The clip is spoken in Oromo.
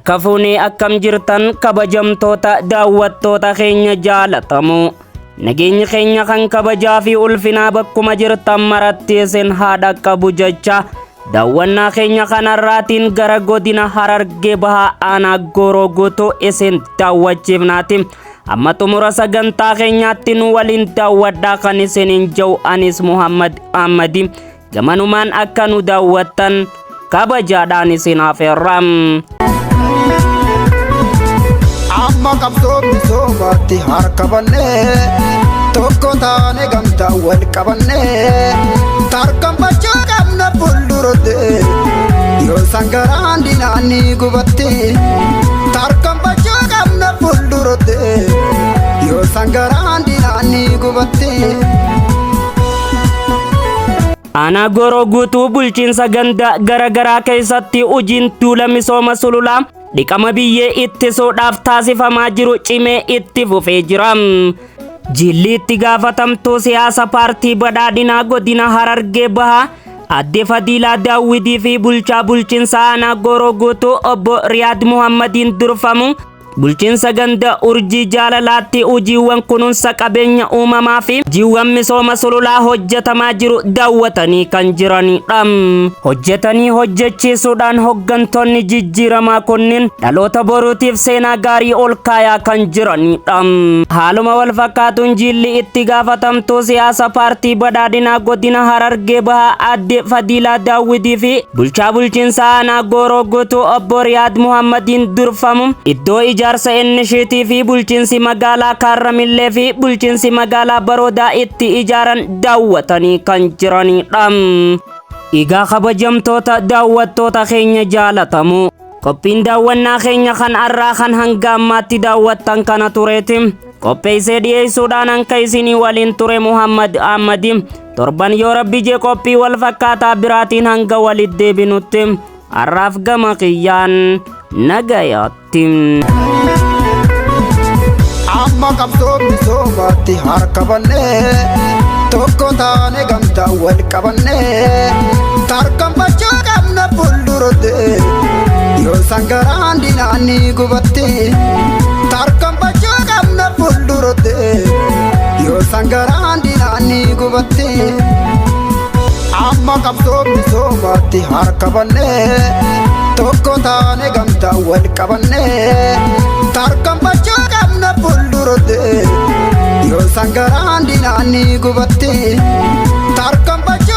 harka fuunee akkam jirtan kabajamtoota daawwattoota keenya jaalatamoo. Nageenya keenya kan kabajaa fi ulfinaa bakkuma jirtan maratti isin haa dhaqqabu jecha daawwannaa keenya kanarraatiin gara godina Harargee Bahaa aanaa Gooroo Guutuu isin daawwachiifnaati. Amma xumura sagantaa keenyaatti nu waliin daawwadhaa kan isiniin jedhu anis Muhammad Ahmadi. Gamanumaan akka nu daawwattan kabajaadhaan isin affeerram. Amma qabsoo misoomaatti harka bannee tokko taane gamtaa wal qabannee tarkaanfachuu qabna fuulduratti yoo sangaraan dinaanii gubatti tarkaanfachuu qabna fuulduratti yoo sangaraan dinaanii gubatti. Aanaa Gooroo Guutuu bulchiinsa ganda garagaraa keessatti hojiin duula misooma sululaa dhiqama biyyee ittisuudhaaf taasifamaa jiru cimee itti fufee jira. Jilli itti gaafatamtuu siyaasa paartii badhaadhinaa godina Harargee Bahaa Aadde Fadiilaa Daawwidii fi bulchaa bulchiinsa aanaa Gooroo Guutuu obbo Riyaad Muhammadiin durfamu bulchiinsa ganda urjii jaalalaatti hojiiwwan kunuunsa qabeenya uumamaa fi hojiiwwan misooma sululaa hojjetamaa jiru daawwatanii kan jiranidha. Hojjetanii hojjechiisuudhaan hooggantoonni jijjiiramaa kunniin dhaloota boruutiif seenaa gaarii ol kaayaa kan jiranidha. Haaluma wal fakkaatuun jilli itti gaafatamtuu siyaasa paartii badhaadhinaa godina Harargee Bahaa Aadde Fadiilaa Daawwidii fi bulchaa bulchiinsa aanaa Gooroo Guutuu obbo Riyaad Muhammadiin durfamu iddoo ijaarsa innishiitii fi bulchiinsi magaalaa Kaarramillee fi bulchiinsi magaalaa Baroodaa itti ijaaran daawwatanii kan jiranidha. Egaa kabajamtoota daawwattoota keenya jaalatamoo qophiin daawwannaa keenya kan har'aa kan hanga ammaatti daawwattan kana tureeti. Qopheessee dhiyeessuudhaan anka isinii waliin ture Muhammad Ahmadi. Torban yoo Rabbi jee qophii wal fakkaataa biraatiin hanga walitti deebinutti har'aaf gama kiyyaan nagayaatti. Amma qabsoo misoomaatti harka bannee tokko taane gamtaa wal qabannee tarkaanfachuu qabna fuulduratti yoo sangaraan dinaanii gubatti tarkaanfachuu qabna fuulduratti yoo sangaraan dinaanii gubatti. Amma qabsoo misoomaatti harka bannee tokko taane gamtaa wal qabannee tarkaanfachuu qabna fuulduratti yoo sangaraan dinaanii gubatti tarkaanfachuu